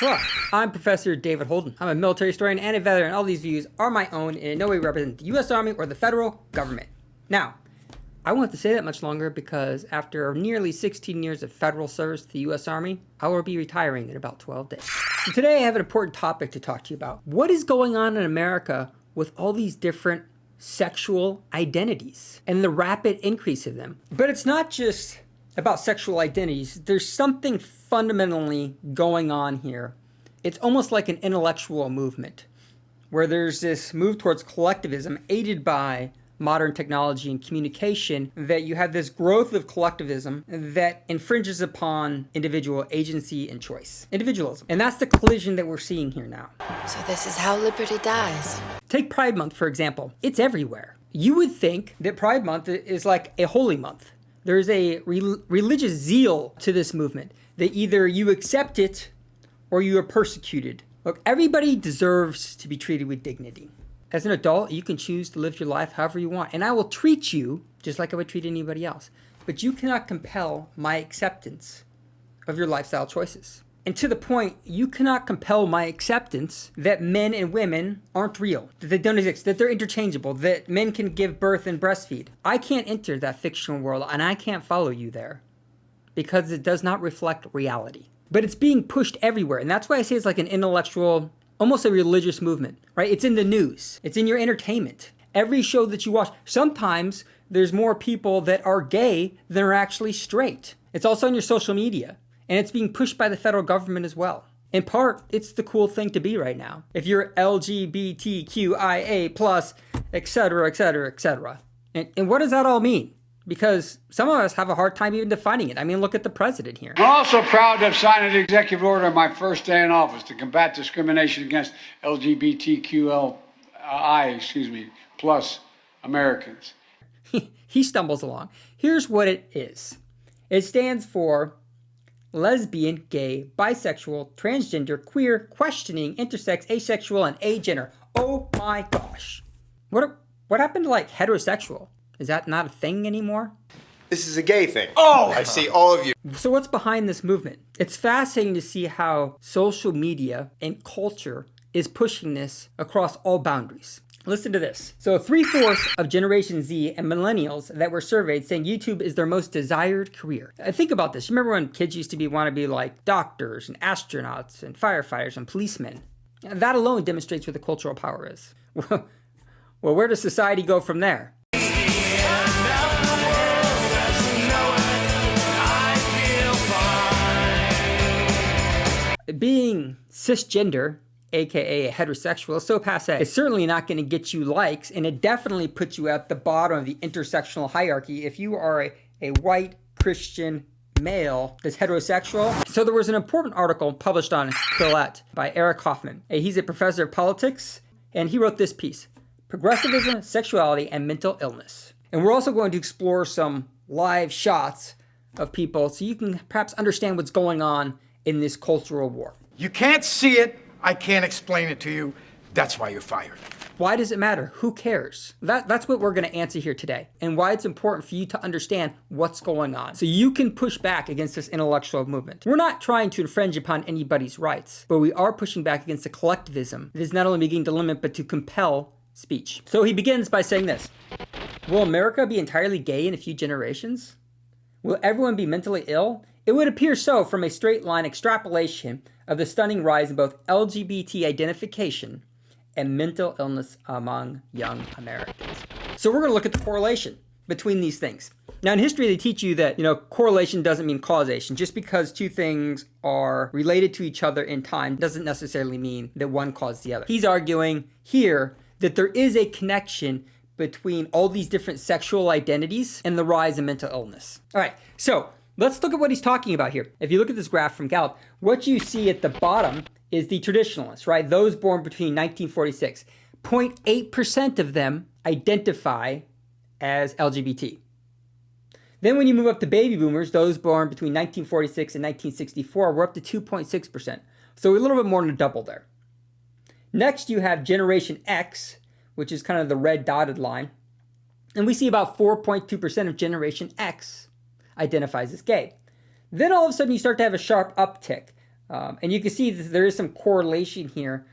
Hello, I'm Professor David Holden. I'm a military historian and a veteran. All these views are my own and in no way represent the U.S. Army or the federal government. Now, I won't have to say that much longer because after nearly 16 years of federal service to the U.S. Army, I will be retiring in about 12 days. So today I have an important topic to talk to you about. What is going on in America with all these different sexual identities and the rapid increase of them? But it's not just about sexual identities. There's something fundamentally going on here. It's almost like an intellectual movement where there's this move towards collectivism aided by modern technology and communication, that you have this growth of collectivism that infringes upon individual agency and choice. Individualism. And that's the collision that we're seeing here now. So this is how liberty dies. Take Pride Month, for example. It's everywhere. You would think that Pride Month is like a holy month. There's a religious zeal to this movement that either you accept it or you are persecuted. Look, everybody deserves to be treated with dignity. As an adult, you can choose to live your life however you want, and I will treat you just like I would treat anybody else. But you cannot compel my acceptance of your lifestyle choices. And to the point, you cannot compel my acceptance that men and women aren't real, that they don't exist, that they're interchangeable, that men can give birth and breastfeed. I can't enter that fictional world, and I can't follow you there because it does not reflect reality. But it's being pushed everywhere, and that's why I say it's like an intellectual, almost a religious movement, right? It's in the news. It's in your entertainment. Every show that you watch, sometimes there's more people that are gay than are actually straight. It's also on your social media, and it's being pushed by the federal government as well. In part, it's the cool thing to be right now. If you're LGBTQIA+, et cetera, et cetera, et cetera. And what does that all mean? Because some of us have a hard time even defining it. I mean, look at the president here. I'm also proud to have signed an executive order on my first day in office to combat discrimination against LGBTQI, plus Americans. He stumbles along. Here's what it is. It stands for lesbian, gay, bisexual, transgender, queer, questioning, intersex, asexual, and agender. Oh my gosh. What happened to like heterosexual? Is that not a thing anymore? This is a gay thing. Oh! I see all of you. So what's behind this movement? It's fascinating to see how social media and culture is pushing this across all boundaries. Listen to this. So 3/4 of Generation Z and millennials that were surveyed saying YouTube is their most desired career. Think about this. Remember when kids used to want to be like doctors and astronauts and firefighters and policemen? That alone demonstrates what the cultural power is. Well, where does society go from there? Being cisgender, aka heterosexual, is so passé. It's certainly not going to get you likes, and it definitely puts you at the bottom of the intersectional hierarchy if you are a white Christian male that's heterosexual. So there was an important article published on Quillette by Eric Hoffman. He's a professor of politics, and he wrote this piece, Progressivism, Sexuality, and Mental Illness. And we're also going to explore some live shots of people so you can perhaps understand what's going on in this cultural war. You can't see it. I can't explain it to you. That's why you're fired. Why does it matter? Who cares? That's what we're going to answer here today, and why it's important for you to understand what's going on so you can push back against this intellectual movement. We're not trying to infringe upon anybody's rights, but we are pushing back against the collectivism that is not only beginning to limit but to compel speech. So he begins by saying this. Will America be entirely gay in a few generations? Will everyone be mentally ill? It would appear so from a straight line extrapolation of the stunning rise in both LGBT identification and mental illness among young Americans. So we're going to look at the correlation between these things. Now in history they teach you that, correlation doesn't mean causation. Just because two things are related to each other in time doesn't necessarily mean that one caused the other. He's arguing here that there is a connection between all these different sexual identities and the rise in mental illness. All right, so let's look at what he's talking about here. If you look at this graph from Gallup, what you see at the bottom is the traditionalists, right? Those born between 1946. 0.8% of them identify as LGBT. Then when you move up to baby boomers, those born between 1946 and 1964, we're up to 2.6%. So we're a little bit more than a double there. Next, you have Generation X, which is kind of the red dotted line. And we see about 4.2% of Generation X identifies as gay. Then all of a sudden you start to have a sharp uptick And you can see that there is some correlation here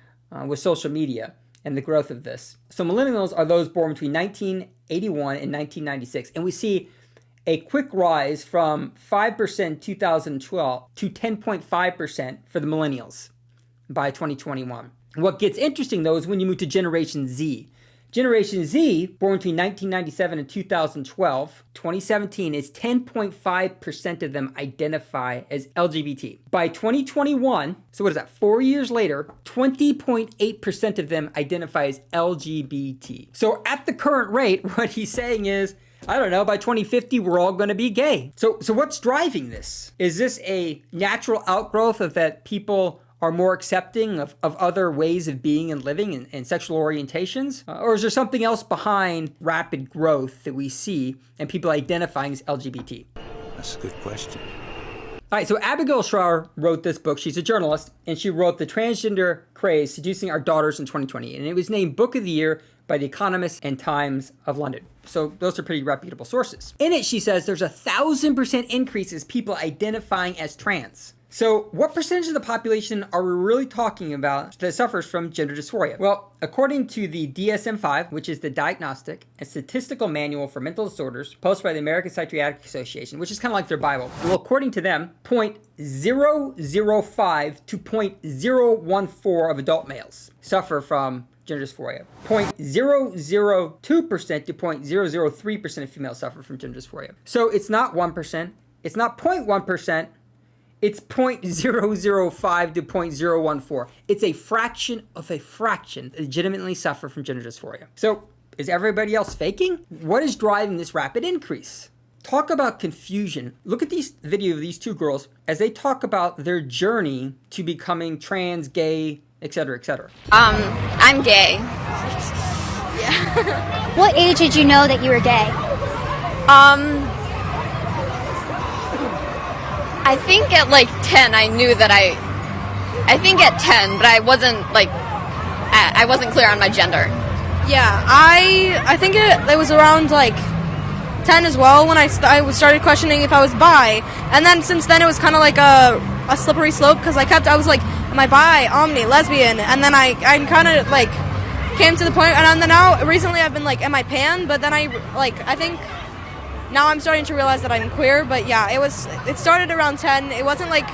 with social media and the growth of this. So millennials are those born between 1981 and 1996. And we see a quick rise from 5% 2012 to 10.5% for the millennials by 2021. What gets interesting, though, is when you move to Generation Z. Generation Z, born between 1997 and 2017, is 10.5% of them identify as LGBT. By 2021, so what is that, 4 years later, 20.8% of them identify as LGBT. So at the current rate, what he's saying is, I don't know, by 2050, we're all going to be gay. So what's driving this? Is this a natural outgrowth of that people are more accepting of other ways of being and living and sexual orientations? Or is there something else behind rapid growth that we see and people identifying as LGBT? That's a good question. All right, so Abigail Schroer wrote this book. She's a journalist, and she wrote The Transgender Craze, Seducing Our Daughters in 2020. And it was named Book of the Year by The Economist and Times of London. So those are pretty reputable sources. In it, she says there's 1,000% increase as people identifying as trans. So what percentage of the population are we really talking about that suffers from gender dysphoria? Well, according to the DSM-5, which is the Diagnostic and Statistical Manual for Mental Disorders, posted by the American Psychiatric Association, which is kind of like their Bible. Well, according to them, 0.005 to 0.014 of adult males suffer from gender dysphoria. 0.002% to 0.003% of females suffer from gender dysphoria. So it's not 1%, it's not 0.1%, it's 0.005 to 0.014. It's a fraction of a fraction that legitimately suffer from gender dysphoria. So is everybody else faking? What is driving this rapid increase? Talk about confusion. Look at these video of these two girls as they talk about their journey to becoming trans, gay, etc., etc. I'm gay. Yeah. What age did you know that you were gay? I think at like 10 I knew that I think at 10, but I wasn't clear on my gender. Yeah, I think it was around like 10 as well when I started questioning if I was bi. And then since then it was kind of like a slippery slope because I was like, am I bi, omni, lesbian? And then I kind of like came to the point, and then now recently I've been like, am I pan? But then I think now I'm starting to realize that I'm queer. But yeah, it started around 10. It wasn't like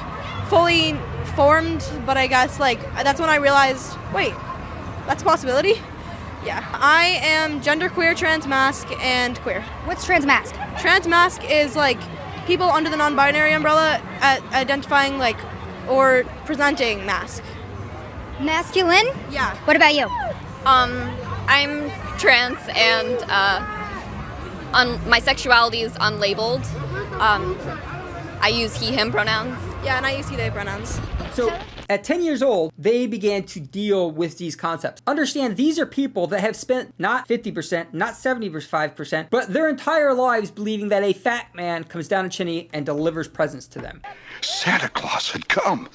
fully formed, but I guess like that's when I realized, wait, that's a possibility. Yeah, I am genderqueer, transmasc, and queer. What's transmasc? Transmasc is like people under the non-binary umbrella identifying like or presenting masc. Masculine? Yeah. What about you? I'm trans and my sexuality is unlabeled. I use he/him pronouns. Yeah, and I use he/they pronouns. So at 10 years old, they began to deal with these concepts. Understand, these are people that have spent not 50%, not 75%, but their entire lives believing that a fat man comes down a chimney and delivers presents to them. Santa Claus had come.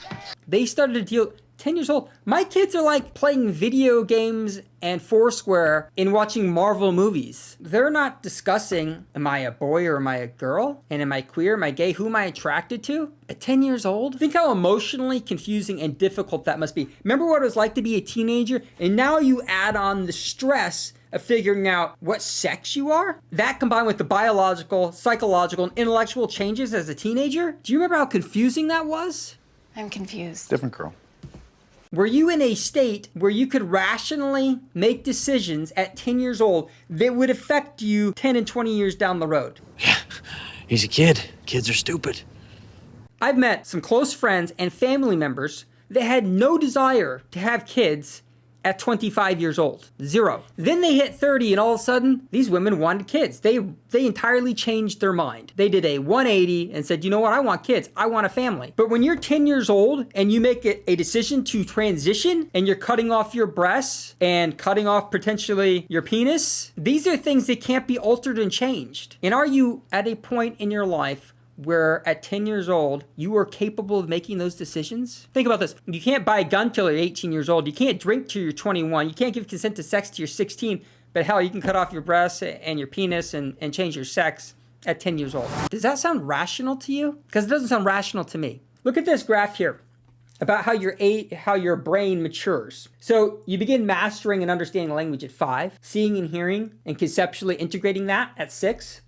They started to deal, 10 years old. My kids are like playing video games and Foursquare and watching Marvel movies. They're not discussing, am I a boy or am I a girl? And am I queer? Am I gay? Who am I attracted to? At 10 years old? Think how emotionally confusing and difficult that must be. Remember what it was like to be a teenager? And now you add on the stress of figuring out what sex you are? That combined with the biological, psychological, and intellectual changes as a teenager? Do you remember how confusing that was? I'm confused. Different girl. Were you in a state where you could rationally make decisions at 10 years old that would affect you 10 and 20 years down the road? Yeah, he's a kid. Kids are stupid. I've met some close friends and family members that had no desire to have kids at 25 years old. Zero. Then they hit 30 and all of a sudden, these women wanted kids. They entirely changed their mind. They did a 180 and said, you know what, I want kids. I want a family. But when you're 10 years old and you make a decision to transition and you're cutting off your breasts and cutting off potentially your penis, these are things that can't be altered and changed. And are you at a point in your life where at 10 years old, you are capable of making those decisions? Think about this. You can't buy a gun till you're 18 years old. You can't drink till you're 21. You can't give consent to sex till you're 16. But hell, you can cut off your breasts and your penis and change your sex at 10 years old. Does that sound rational to you? Because it doesn't sound rational to me. Look at this graph here. about how your brain matures. So you begin mastering and understanding language at 5, seeing and hearing and conceptually integrating that at 6,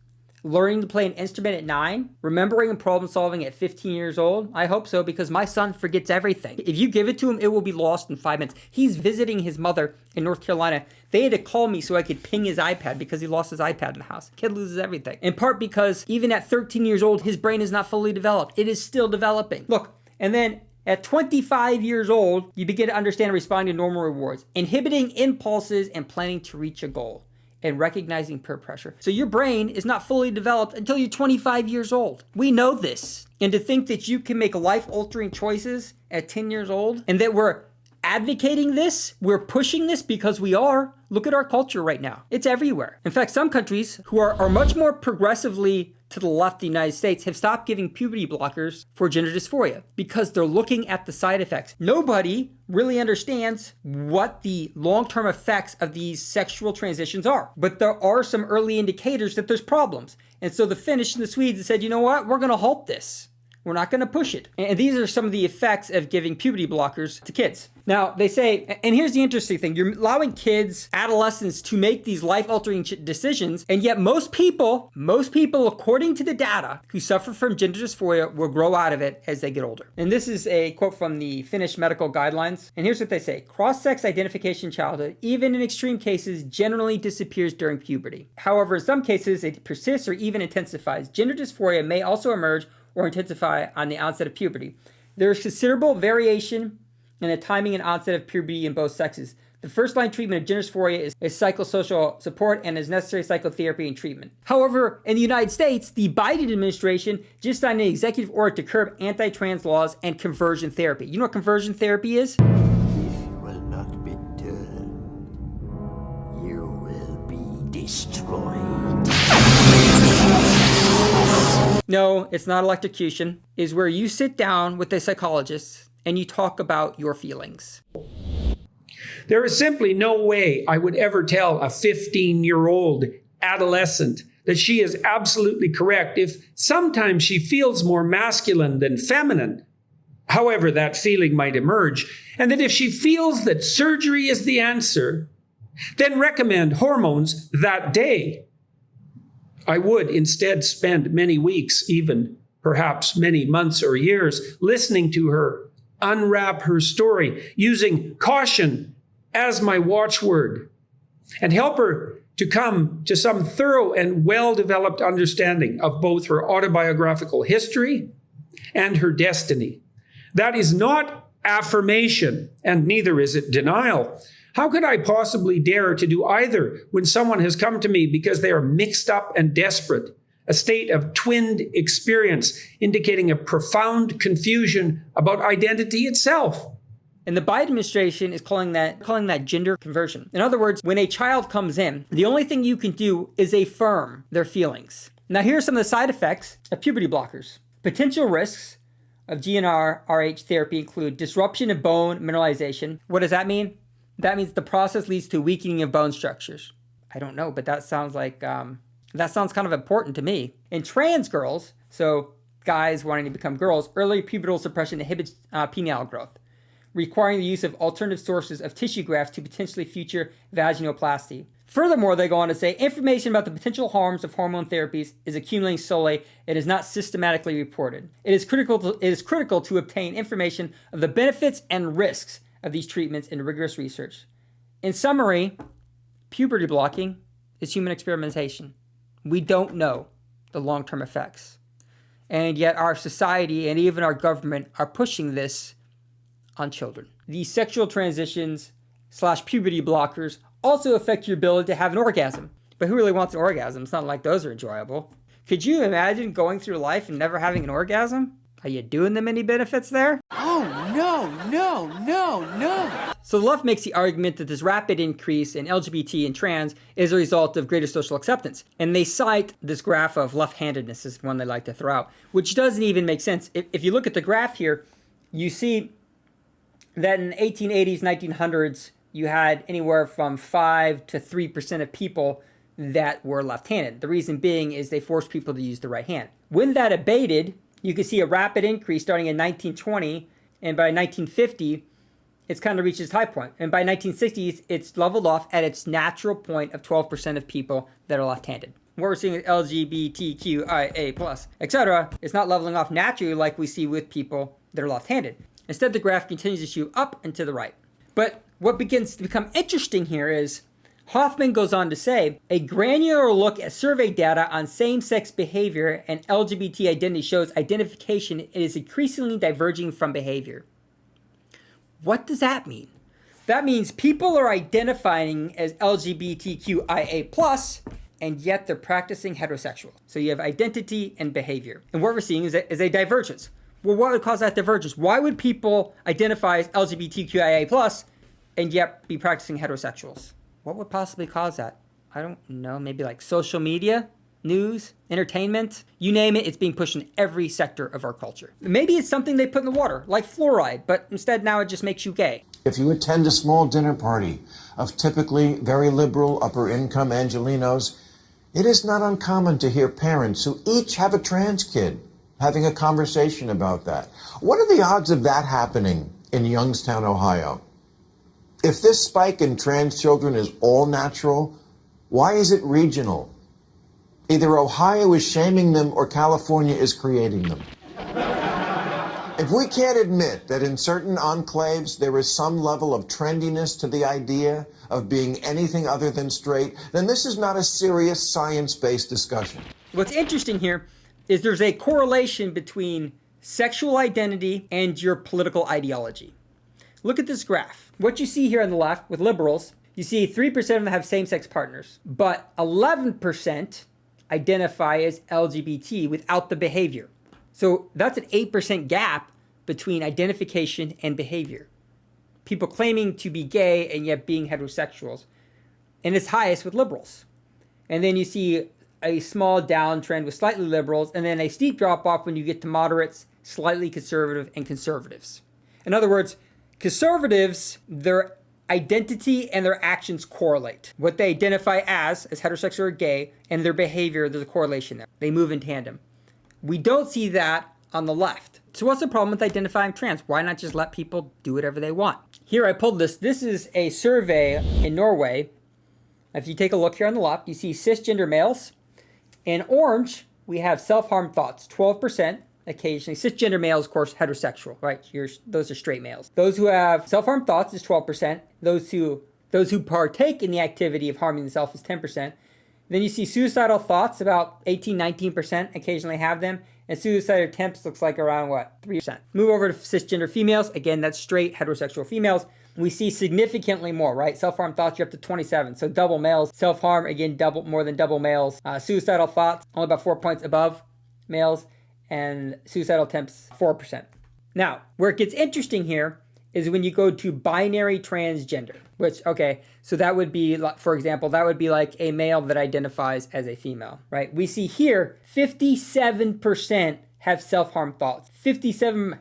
learning to play an instrument at 9, remembering and problem solving at 15 years old. I hope so, because my son forgets everything. If you give it to him, it will be lost in 5 minutes. He's visiting his mother in North Carolina. They had to call me so I could ping his iPad because he lost his iPad in the house. Kid loses everything. In part because even at 13 years old, his brain is not fully developed. It is still developing. Look, and then at 25 years old, you begin to understand and respond to normal rewards, inhibiting impulses and planning to reach a goal, and recognizing peer pressure. So your brain is not fully developed until you're 25 years old. We know this. And to think that you can make life-altering choices at 10 years old, and that we're advocating this, we're pushing this because we are. Look at our culture right now. It's everywhere. In fact, some countries who are much more progressively to the left of the United States have stopped giving puberty blockers for gender dysphoria because they're looking at the side effects. Nobody really understands what the long-term effects of these sexual transitions are. But there are some early indicators that there's problems. And so the Finnish and the Swedes have said, you know what, we're going to halt this. We're not going to push it. And these are some of the effects of giving puberty blockers to kids. Now, they say, and here's the interesting thing, you're allowing kids, adolescents, to make these life-altering decisions, and yet most people, according to the data, who suffer from gender dysphoria will grow out of it as they get older. And this is a quote from the Finnish medical guidelines. And here's what they say. Cross-sex identification in childhood, even in extreme cases, generally disappears during puberty. However, in some cases, it persists or even intensifies. Gender dysphoria may also emerge or intensify on the onset of puberty. There is considerable variation in the timing and onset of puberty in both sexes. The first-line treatment of gender dysphoria is psychosocial support and is necessary psychotherapy and treatment. However, in the United States, the Biden administration just signed an executive order to curb anti-trans laws and conversion therapy. You know what conversion therapy is? You will not be turned. You will be destroyed. No, it's not electrocution. It's where you sit down with a psychologist and you talk about your feelings. There is simply no way I would ever tell a 15-year-old adolescent that she is absolutely correct if sometimes she feels more masculine than feminine, however that feeling might emerge, and that if she feels that surgery is the answer, then recommend hormones that day. I would instead spend many weeks, even perhaps many months or years, listening to her unwrap her story, using caution as my watchword, and help her to come to some thorough and well-developed understanding of both her autobiographical history and her destiny. That is not affirmation, and neither is it denial. How could I possibly dare to do either when someone has come to me because they are mixed up and desperate, a state of twinned experience indicating a profound confusion about identity itself? And the Biden administration is calling that gender conversion. In other words, when a child comes in, the only thing you can do is affirm their feelings. Now, here are some of the side effects of puberty blockers. Potential risks of GnRH therapy include disruption of bone mineralization. What does that mean? That means the process leads to weakening of bone structures. I don't know, but that sounds like, that sounds kind of important to me. In trans girls, so guys wanting to become girls, early pubertal suppression inhibits penile growth, requiring the use of alternative sources of tissue grafts to potentially future vaginoplasty. Furthermore, they go on to say, information about the potential harms of hormone therapies is accumulating slowly. It is not systematically reported. It is critical to obtain information of the benefits and risks of these treatments in rigorous research. In summary, puberty blocking is human experimentation. We don't know the long-term effects. And yet our society and even our government are pushing this on children. These sexual transitions / puberty blockers also affect your ability to have an orgasm. But who really wants an orgasm? It's not like those are enjoyable. Could you imagine going through life and never having an orgasm? Are you doing them any benefits there? Oh, no. So the left makes the argument that this rapid increase in LGBT and trans is a result of greater social acceptance. And they cite this graph of left-handedness as one they like to throw out, which doesn't even make sense. If you look at the graph here, you see that in the 1880s, 1900s, you had anywhere from 5 to 3% of people that were left-handed. The reason being is they forced people to use the right hand. When that abated, you can see a rapid increase starting in 1920 And by 1950, it's kind of reached its high point. And by 1960s, it's leveled off at its natural point of 12% of people that are left-handed. What we're seeing with LGBTQIA+, etc., it's not leveling off naturally like we see with people that are left-handed. Instead, the graph continues to shoot up and to the right. But what begins to become interesting here is Hoffman goes on to say, a granular look at survey data on same-sex behavior and LGBT identity shows identification is increasingly diverging from behavior. What does that mean? That means people are identifying as LGBTQIA+, and yet they're practicing heterosexual. So you have identity and behavior. And what we're seeing is a divergence. Well, what would cause that divergence? Why would people identify as LGBTQIA+, and yet be practicing heterosexuals? What would possibly cause that? I don't know, maybe like social media, news, entertainment, you name it, it's being pushed in every sector of our culture. Maybe it's something they put in the water, like fluoride, but instead now it just makes you gay. If you attend a small dinner party of typically very liberal, upper-income Angelenos, it is not uncommon to hear parents who each have a trans kid having a conversation about that. What are the odds of that happening in Youngstown, Ohio? If this spike in trans children is all natural, why is it regional? Either Ohio is shaming them or California is creating them. If we can't admit that in certain enclaves there is some level of trendiness to the idea of being anything other than straight, then this is not a serious science-based discussion. What's interesting here is there's a correlation between sexual identity and your political ideology. Look at this graph. What you see here on the left with liberals, you see 3% of them have same-sex partners, but 11% identify as LGBT without the behavior. So that's an 8% gap between identification and behavior. People claiming to be gay and yet being heterosexuals. And it's highest with liberals. And then you see a small downtrend with slightly liberals, and then a steep drop-off when you get to moderates, slightly conservative, and conservatives. In other words, conservatives, their identity and their actions correlate. What they identify as heterosexual or gay, and their behavior, there's a correlation there. They move in tandem. We don't see that on the left. So what's the problem with identifying trans? Why not just let people do whatever they want? Here I pulled this. This is a survey in Norway. If you take a look here on the left, you see cisgender males. In orange, we have self-harm thoughts, 12%. Occasionally, cisgender males, of course, heterosexual, right? Those are straight males. Those who have self-harm thoughts is 12%. Those who partake in the activity of harming themselves is 10%. Then you see suicidal thoughts, about 18-19% occasionally have them. And suicide attempts looks like around, 3%. Move over to cisgender females. Again, that's straight heterosexual females. We see significantly more, right? Self-harm thoughts, you're up to 27. So double males. Self-harm, again, more than double males. Suicidal thoughts, only about 4 points above males. And suicidal attempts, 4%. Now, where it gets interesting here is when you go to binary transgender, which, okay, so that would be, for example, that would be like a male that identifies as a female, right? We see here 57% have self-harm thoughts. 57%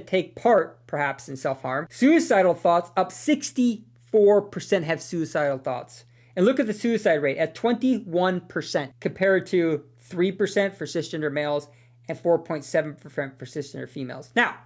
take part, perhaps, in self-harm. Suicidal thoughts, up 64% have suicidal thoughts. And look at the suicide rate at 21% compared to 3% for cisgender males and 4.7% for cisgender females. Now,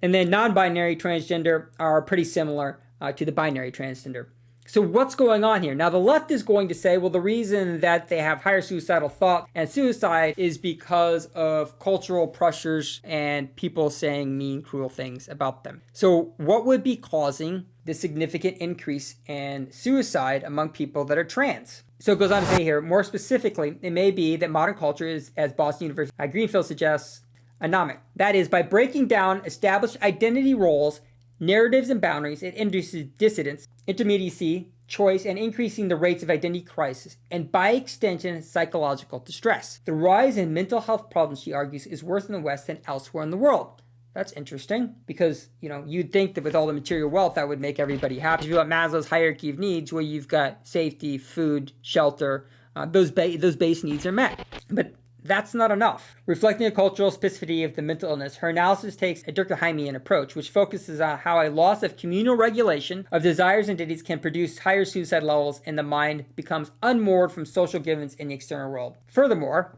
and then non-binary transgender are pretty similar to the binary transgender. So what's going on here? Now, the left is going to say, well, the reason that they have higher suicidal thought and suicide is because of cultural pressures and people saying mean, cruel things about them. So what would be causing the significant increase in suicide among people that are trans? So it goes on to say here, more specifically, it may be that modern culture is, as Boston University Greenfield suggests, anomic. That is, by breaking down established identity roles, narratives, and boundaries, it induces dissidence, intermediacy, choice, and increasing the rates of identity crisis, and by extension, psychological distress. The rise in mental health problems, she argues, is worse in the West than elsewhere in the world. That's interesting because, you'd think that with all the material wealth, that would make everybody happy. If you look at Maslow's hierarchy of needs, where you've got safety, food, shelter, those base needs are met. But that's not enough. Reflecting a cultural specificity of the mental illness, her analysis takes a Durkheimian approach, which focuses on how a loss of communal regulation of desires and identities can produce higher suicide levels and the mind becomes unmoored from social givens in the external world. Furthermore,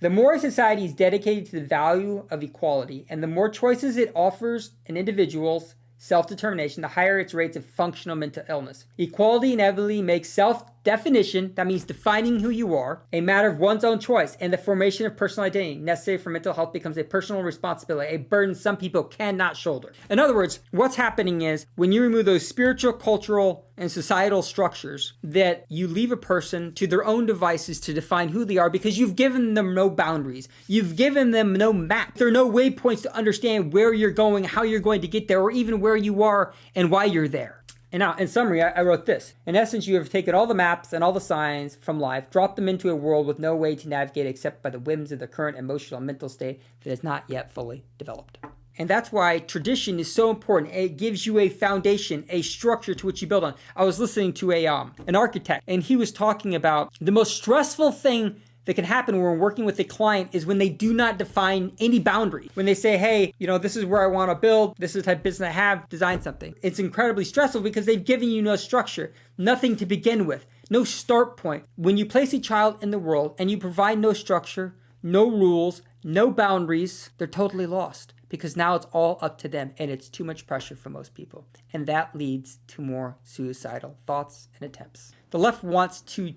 The more a society is dedicated to the value of equality and the more choices it offers an individual's self-determination, the higher its rates of functional mental illness. Equality inevitably makes self-definition, that means defining who you are, a matter of one's own choice, and the formation of personal identity necessary for mental health becomes a personal responsibility, a burden some people cannot shoulder. In other words, what's happening is when you remove those spiritual, cultural, and societal structures, that you leave a person to their own devices to define who they are because you've given them no boundaries. You've given them no map. There are no waypoints to understand where you're going, how you're going to get there, or even where you are and why you're there. And now, in summary, I wrote this. In essence, you have taken all the maps and all the signs from life, dropped them into a world with no way to navigate except by the whims of the current emotional and mental state that is not yet fully developed. And that's why tradition is so important. It gives you a foundation, a structure to which you build on. I was listening to an architect, and he was talking about the most stressful thing that can happen when we're working with a client is when they do not define any boundary. When they say, hey, this is where I want to build, this is the type of business I have, design something. It's incredibly stressful because they've given you no structure, nothing to begin with, no start point. When you place a child in the world and you provide no structure, no rules, no boundaries, they're totally lost. Because now it's all up to them and it's too much pressure for most people. And that leads to more suicidal thoughts and attempts. The left wants to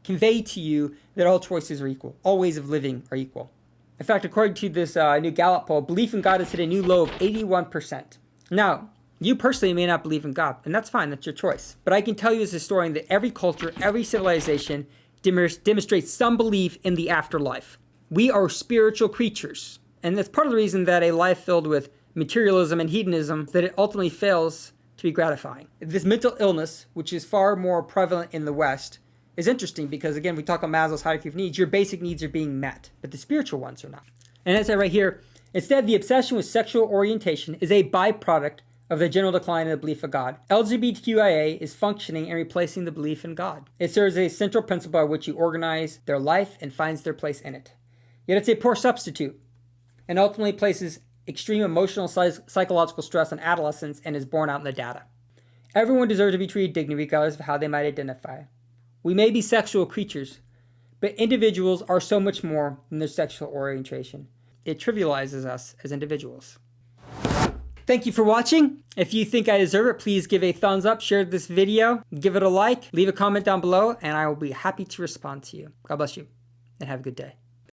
convey to you that all choices are equal. All ways of living are equal. In fact, according to this new Gallup poll, belief in God has hit a new low of 81%. Now, you personally may not believe in God, and that's fine, that's your choice. But I can tell you as a historian that every culture, every civilization demonstrates some belief in the afterlife. We are spiritual creatures. And that's part of the reason that a life filled with materialism and hedonism, that it ultimately fails to be gratifying. This mental illness, which is far more prevalent in the West, is interesting because, again, we talk about Maslow's hierarchy of needs. Your basic needs are being met, but the spiritual ones are not. And as I write here, instead, the obsession with sexual orientation is a byproduct of the general decline in the belief of God. LGBTQIA is functioning and replacing the belief in God. It serves as a central principle by which you organize their life and finds their place in it. Yet it's a poor substitute, and ultimately places extreme emotional psychological stress on adolescents and is borne out in the data. Everyone deserves to be treated dignity regardless of how they might identify. We may be sexual creatures, but individuals are so much more than their sexual orientation. It trivializes us as individuals. Thank you for watching. If you think I deserve it, please give a thumbs up, share this video, give it a like, leave a comment down below, and I will be happy to respond to you. God bless you, and have a good day.